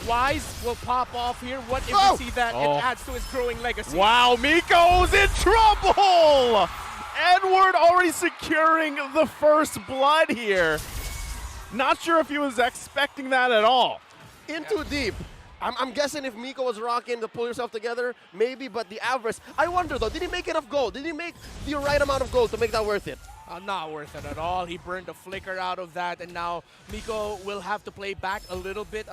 Wise will pop off here. What if we see that it adds to his growing legacy? Wow, Miko's in trouble! Edward already securing the first blood here. Not sure if he was expecting that at all. In too deep. I'm guessing if Miko was rocking to pull yourself together, maybe, but the average. I wonder though, did he make enough gold? Did he make the right amount of gold to make that worth it? Not worth it at all. He burned the flicker out of that, and now Miko will have to play back a little bit,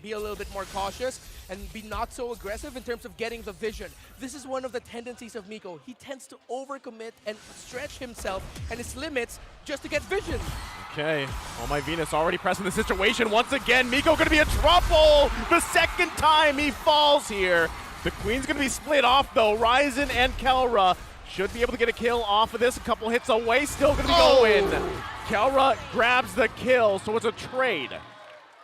be a little bit more cautious, and be not so aggressive in terms of getting the vision. This is one of the tendencies of Miko. He tends to overcommit and stretch himself and his limits just to get vision. Okay, oh my Venus already pressing the situation once again. Miko gonna be in trouble the second time he falls here. The Queen's gonna be split off though. Ryzen and Kelra should be able to get a kill off of this. A couple hits away, still gonna be going. Kelra grabs the kill, so it's a trade.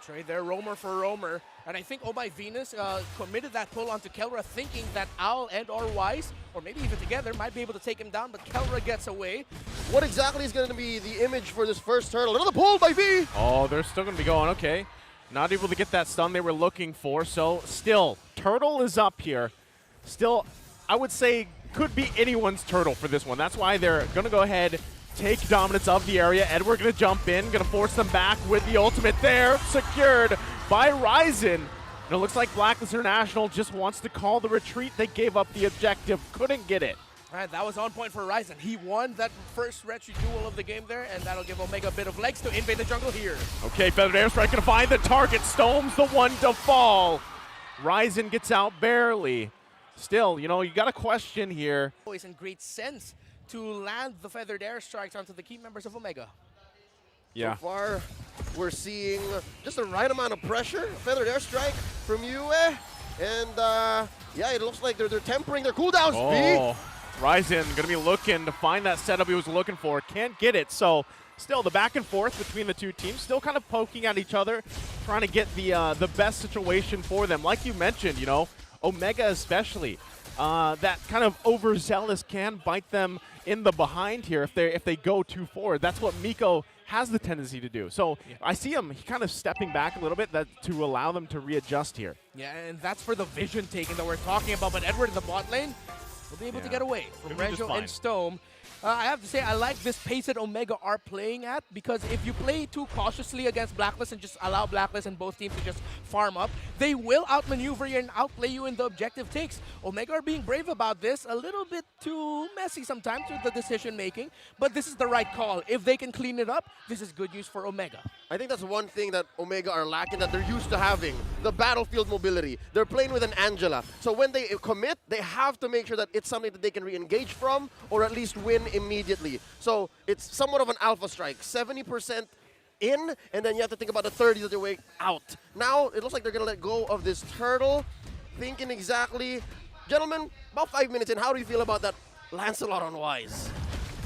Trade there, roamer for roamer. And I think Oh My Venus committed that pull onto Kelra thinking that Owl and or Wise, or maybe even together, might be able to take him down, but Kelra gets away. What exactly is going to be the image for this first turtle? Another pull by V! Oh, they're still gonna be going, okay. Not able to get that stun they were looking for, so still, Turtle is up here. Still, I would say, could be anyone's Turtle for this one. That's why they're gonna go ahead, take dominance of the area. Edward gonna jump in, gonna force them back with the ultimate there, secured by Ryzen. And it looks like Blacklist International just wants to call the retreat. They gave up the objective, couldn't get it. All right, that was on point for Ryzen. He won that first retry duel of the game there, and that'll give Omega a bit of legs to invade the jungle here. Okay, Feathered Airstrike gonna find the target. Stone's the one to fall. Ryzen gets out barely. Still, you know, you got a question here. Always in great sense to land the Feathered Airstrikes onto the key members of Omega. Yeah. So far, we're seeing just the right amount of pressure. Feathered Airstrike from Yue. And yeah, it looks like they're tempering their cooldowns. Oh, Ryzen gonna be looking to find that setup he was looking for. Can't get it, so still the back and forth between the two teams, still kind of poking at each other, trying to get the best situation for them. Like you mentioned, you know, Omega especially, that kind of overzealous can bite them in the behind here if they go too forward. That's what Miko has the tendency to do. So I see him kind of stepping back a little bit to allow them to readjust here. Yeah, and that's for the vision taking that we're talking about. But Edward in the bot lane will be able to get away from Renjo and Stone. I have to say, I like this pace that Omega are playing at, because if you play too cautiously against Blacklist and just allow Blacklist and both teams to just farm up, they will outmaneuver you and outplay you in the objective takes. Omega are being brave about this, a little bit too messy sometimes with the decision making, but this is the right call. If they can clean it up, this is good news for Omega. I think that's one thing that Omega are lacking, that they're used to having, the battlefield mobility. They're playing with an Angela. So when they commit, they have to make sure that it's something that they can re-engage from, or at least win immediately. So it's somewhat of an alpha strike, 70% in, and then you have to think about the 30 that they're way out. Now, it looks like they're gonna let go of this turtle, thinking exactly. Gentlemen, about 5 minutes in, how do you feel about that Lancelot on Wise?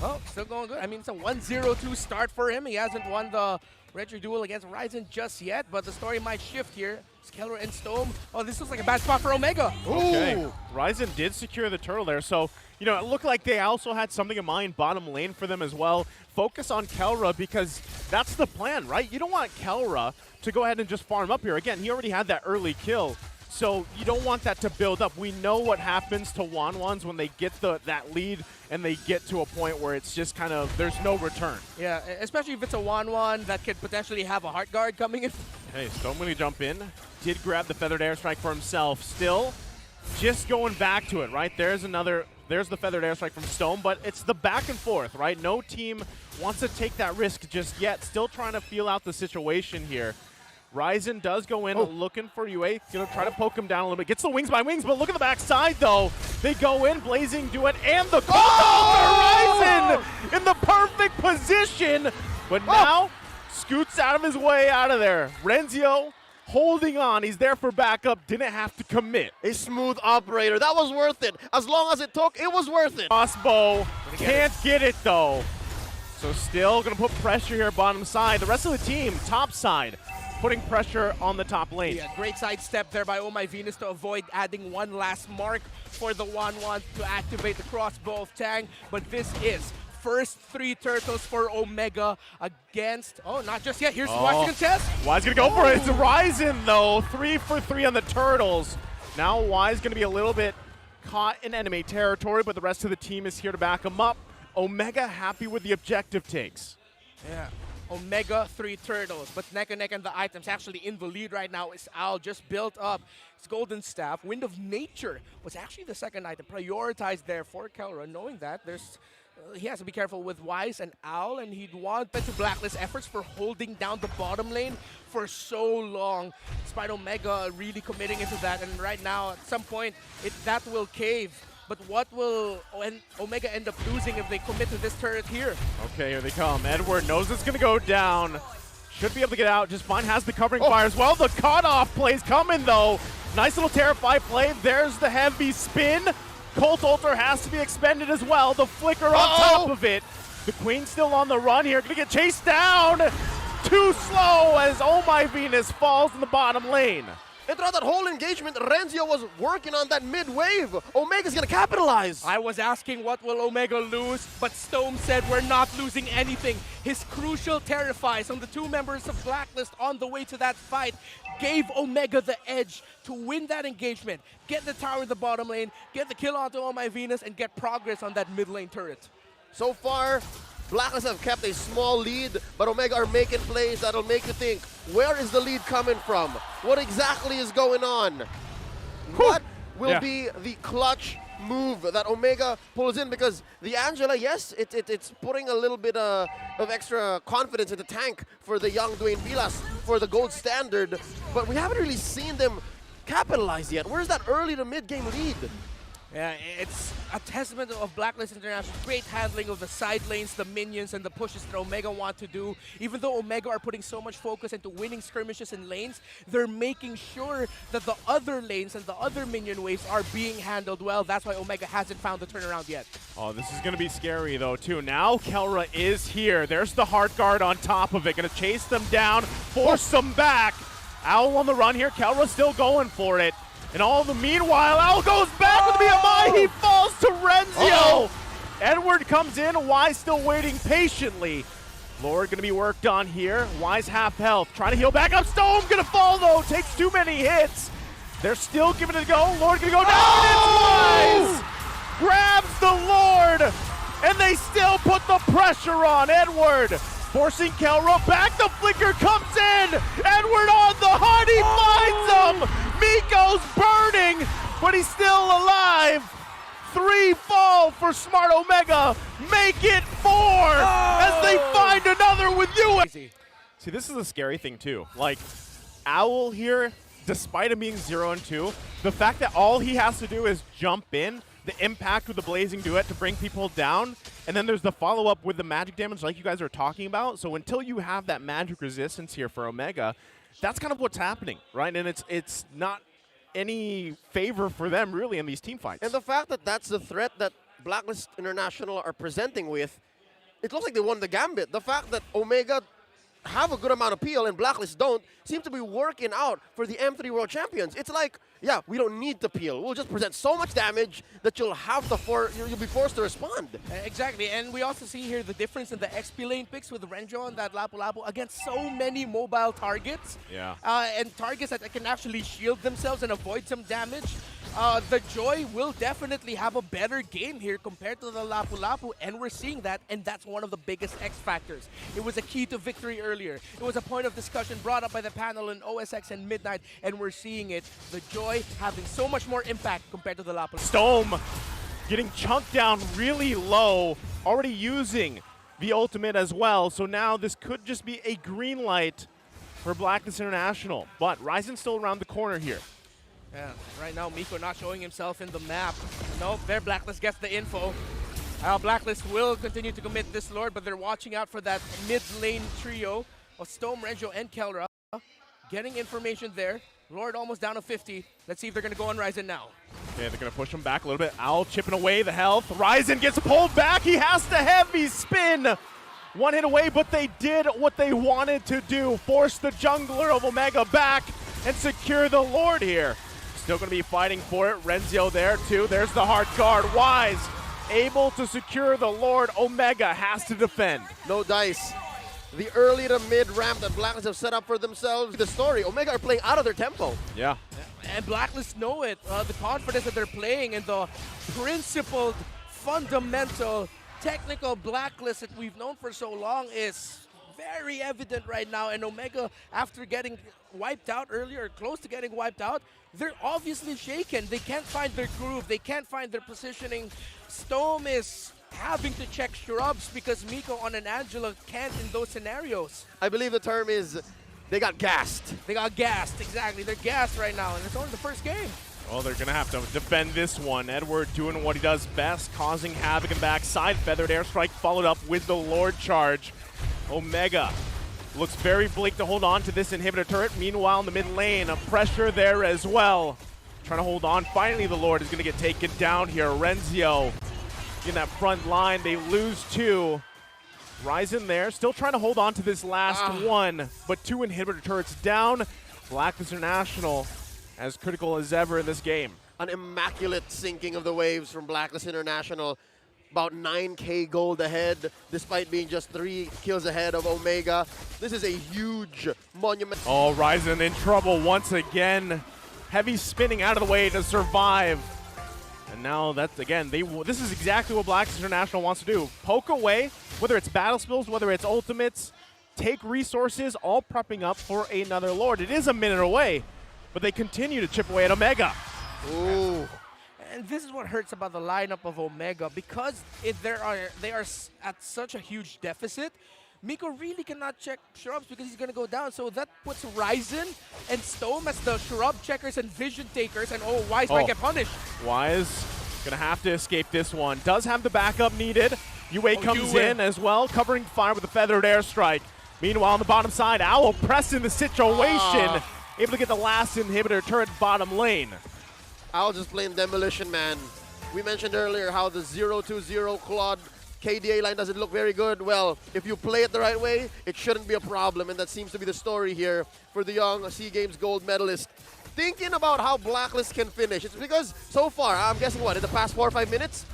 Oh, still going good. I mean, it's a 1-0-2 start for him. He hasn't won the retry duel against Ryzen just yet, but the story might shift here. Kelra and Stone. Oh, this looks like a bad spot for Omega. Okay, Ryzen did secure the turtle there, so, you know, it looked like they also had something in mind bottom lane for them as well. Focus on Kelra, because that's the plan, right? You don't want Kelra to go ahead and just farm up here. Again, he already had that early kill, so you don't want that to build up. We know what happens to Wanwans when they get that lead and they get to a point where it's just kind of, there's no return. Yeah, especially if it's a Wanwan that could potentially have a heart guard coming in. Hey, Stone when he jump in, did grab the Feathered Airstrike for himself. Still, just going back to it, right? There's the Feathered Airstrike from Stone, but it's the back and forth, right? No team wants to take that risk just yet. Still trying to feel out the situation here. Ryzen does go in looking for UA. Gonna try to poke him down a little bit. Gets the wings by wings, but look at the backside though. They go in, Blazing Duet, and the Ryzen in the perfect position. But now, scoots out of his way out of there. Renzio holding on. He's there for backup. Didn't have to commit. A smooth operator. That was worth it. As long as it took, it was worth it. Crossbow can't get it though. So still gonna put pressure here bottom side. The rest of the team, top side, putting pressure on the top lane. Yeah, great sidestep there by Oh My Venus to avoid adding one last mark for the Wanwan to activate the crossbow of Tang. But this is first 3 turtles for Omega against... Oh, not just yet. Here's Wise contest. Wise going to go for it. It's Ryzen, though. 3 for 3 on the turtles. Now Wise going to be a little bit caught in enemy territory, but the rest of the team is here to back him up. Omega happy with the objective takes. Yeah. Omega 3 turtles, but neck and neck and the items actually in the lead right now is Owl just built up his golden staff. Wind of Nature was actually the second item prioritized there for Kelra, knowing that there's he has to be careful with Wise and Owl, and he'd want to blacklist efforts for holding down the bottom lane for so long, despite Omega really committing into that. And right now, at some point, that will cave. But what will Omega end up losing if they commit to this turret here? Okay, here they come. Edward knows it's going to go down. Should be able to get out just fine. Has the covering fire as well. The cutoff play's coming, though. Nice little Terrify play. There's the heavy spin. Colt Altar has to be expended as well. The flicker on top of it. The Queen's still on the run here. Gonna get chased down. Too slow as Oh My Venus falls in the bottom lane. And throughout that whole engagement, Renzio was working on that mid-wave. Omega's gonna capitalize. I was asking what will Omega lose, but Stone said we're not losing anything. His crucial Terrifies on the 2 members of Blacklist on the way to that fight gave Omega the edge to win that engagement, get the tower in the bottom lane, get the kill onto Oh My Venus, and get progress on that mid lane turret. So far, Blacklist have kept a small lead, but Omega are making plays that'll make you think, where is the lead coming from? What exactly is going on? What will be the clutch move that Omega pulls in? Because the Angela, yes, it's putting a little bit of extra confidence in the tank for the young Dwayne Vilas for the gold standard, but we haven't really seen them capitalize yet. Where's that early to mid-game lead? Yeah, it's a testament of Blacklist International's great handling of the side lanes, the minions, and the pushes that Omega want to do. Even though Omega are putting so much focus into winning skirmishes and lanes, they're making sure that the other lanes and the other minion waves are being handled well. That's why Omega hasn't found the turnaround yet. Oh, this is going to be scary, though, too. Now Kelra is here. There's the Heart Guard on top of it. Going to chase them down, force them back. Owl on the run here. Kelra still going for it. And all the meanwhile, Owl goes back with BO5. He falls to Renzio. Edward comes in. Wise still waiting patiently. Lord going to be worked on here. Wise half health. Trying to heal back up. Stone going to fall, though. Takes too many hits. They're still giving it a go. Lord going to go down. And it's Wise. Grabs the Lord. And they still put the pressure on Edward. Forcing Kelra back. The flicker comes in. Edward on the heart. He finds him. Miko's burning, but he's still alive. 3 fall for Smart Omega. Make it 4 as they find another with you. See, this is a scary thing, too. Like, Owl here, despite him being 0-2, the fact that all he has to do is jump in, the impact with the Blazing Duet to bring people down, and then there's the follow-up with the magic damage like you guys are talking about. So until you have that magic resistance here for Omega, that's kind of what's happening, right? And it's not any favor for them, really, in these team fights. And the fact that that's the threat that Blacklist International are presenting with, it looks like they won the gambit. The fact that Omega have a good amount of peel and Blacklist don't seem to be working out for the M3 World Champions. It's like, yeah, we don't need the peel. We'll just present so much damage that you'll be forced to respond. Exactly, and we also see here the difference in the XP lane picks with Renjo and that Lapu Lapu against so many mobile targets. Yeah. And targets that can actually shield themselves and avoid some damage. The Joy will definitely have a better game here compared to the Lapu Lapu, and we're seeing that, and that's one of the biggest X factors. It was a key to victory earlier. It was a point of discussion brought up by the panel in OSX and Midnight, and we're seeing it. The Joy having so much more impact compared to the Lapu Lapu. Stone getting chunked down really low, already using the ultimate as well, so now this could just be a green light for Blacklist International, but Ryzen's still around the corner here. Yeah, right now Miko not showing himself in the map. Nope, their Blacklist gets the info. Blacklist will continue to commit this Lord, but they're watching out for that mid-lane trio of Stone, Renjo, and Kelra. Getting information there. Lord almost down to 50. Let's see if they're going to go on Ryzen now. Yeah, they're going to push him back a little bit. Owl chipping away the health. Ryzen gets pulled back. He has to heavy spin. 1 hit away, but they did what they wanted to do. Force the jungler of Omega back and secure the Lord here. Still going to be fighting for it. Renzio there, too. There's the Heart Guard. Wise able to secure the Lord. Omega has to defend. No dice. The early to mid ramp that Blacklist have set up for themselves. The story, Omega are playing out of their tempo. Yeah. And Blacklist know it. The confidence that they're playing and the principled, fundamental, technical Blacklist that we've known for so long is very evident right now. And Omega, after getting wiped out earlier, close to getting wiped out, they're obviously shaken. They can't find their groove. They can't find their positioning. Stome is having to check shrubs because Miko on an Angela can't in those scenarios. I believe the term is they got gassed. They got gassed, exactly. They're gassed right now, and it's only the first game. Well, they're going to have to defend this one. Edward doing what he does best, causing havoc in backside. Feathered airstrike followed up with the Lord charge. Omega looks very bleak to hold on to this inhibitor turret. Meanwhile, in the mid lane, a pressure there as well. Trying to hold on. Finally, the Lord is going to get taken down here. Renzio in that front line. They lose two. Ryzen there, still trying to hold on to this last one, but two inhibitor turrets down. Blacklist International as critical as ever in this game. An immaculate sinking of the waves from Blacklist International. About 9K gold ahead, despite being just 3 kills ahead of Omega. This is a huge monument. Oh, Ryzen in trouble once again. Heavy spinning out of the way to survive. And now that's, again, this is exactly what Blacklist International wants to do. Poke away, whether it's battle spills, whether it's ultimates, take resources, all prepping up for another Lord. It is a minute away, but they continue to chip away at Omega. Ooh. And this is what hurts about the lineup of Omega, because they are at such a huge deficit. Miko really cannot check shrubs because he's going to go down. So that puts Ryzen and Stome as the shrub checkers and vision takers. And Wise might get punished. Wise going to have to escape this one. Does have the backup needed. UA comes in as well, covering fire with the feathered airstrike. Meanwhile, on the bottom side, Owl pressing the situation. Able to get the last inhibitor turret bottom lane. Owl just playing Demolition Man. We mentioned earlier how the 0-2-0 Claude KDA line doesn't look very good. Well, if you play it the right way, it shouldn't be a problem, and that seems to be the story here for the young SEA Games gold medalist. Thinking about how Blacklist can finish, it's because so far, I'm guessing what, in the past 4 or 5 minutes,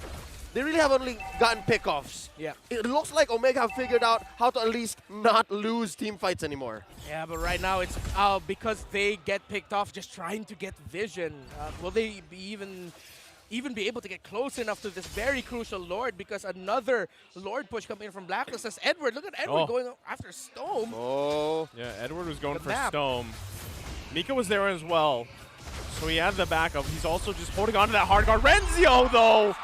they really have only gotten pickoffs. Yeah. It looks like Omega have figured out how to at least not lose team fights anymore. Yeah, but right now it's because they get picked off just trying to get vision. Will they even be able to get close enough to this very crucial Lord, because another Lord push coming in from Blacklist as Edward. Look at Edward going after Stome. Oh. Yeah, Edward was going for Stome. Mika was there as well, so he had the backup. He's also just holding on to that hard guard. Renzio, though,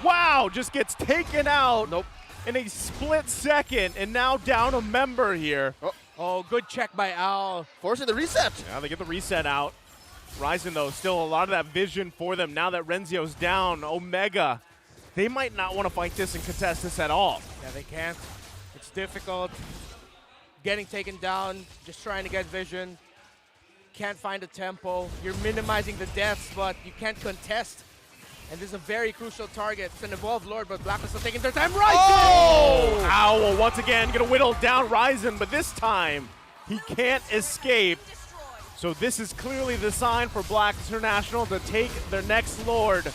wow, just gets taken out in a split second, and now down a member here. Oh, good check by Owl. Forcing the reset. Yeah, they get the reset out. Ryzen, though, still a lot of that vision for them now that Renzio's down. Omega, they might not want to fight this and contest this at all. Yeah, they can't. It's difficult. Getting taken down, just trying to get vision. Can't find a tempo. You're minimizing the deaths, but you can't contest. And this is a very crucial target. It's an evolved Lord, but Blacklist are taking their time. Ryzen! Oh! Owl once again going to whittle down Ryzen, but this time he can't escape. So this is clearly the sign for Blacklist International to take their next Lord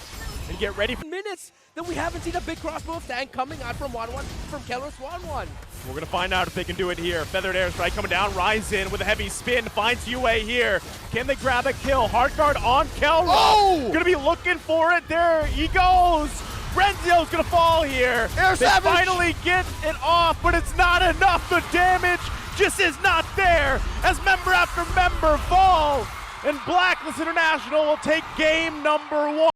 and get ready for minutes that we haven't seen a big crossbow of tank coming out from Keller Swan 1. We're going to find out if they can do it here. Feathered airstrike coming down. Ryzen with a heavy spin finds UA here. Can they grab a kill? Hard guard on Kelra. Oh! Going to be looking for it. There he goes. Renzio's going to fall here. They finally get it off, but it's not enough. The damage just is not there as member after member fall. And Blacklist International will take game number 1.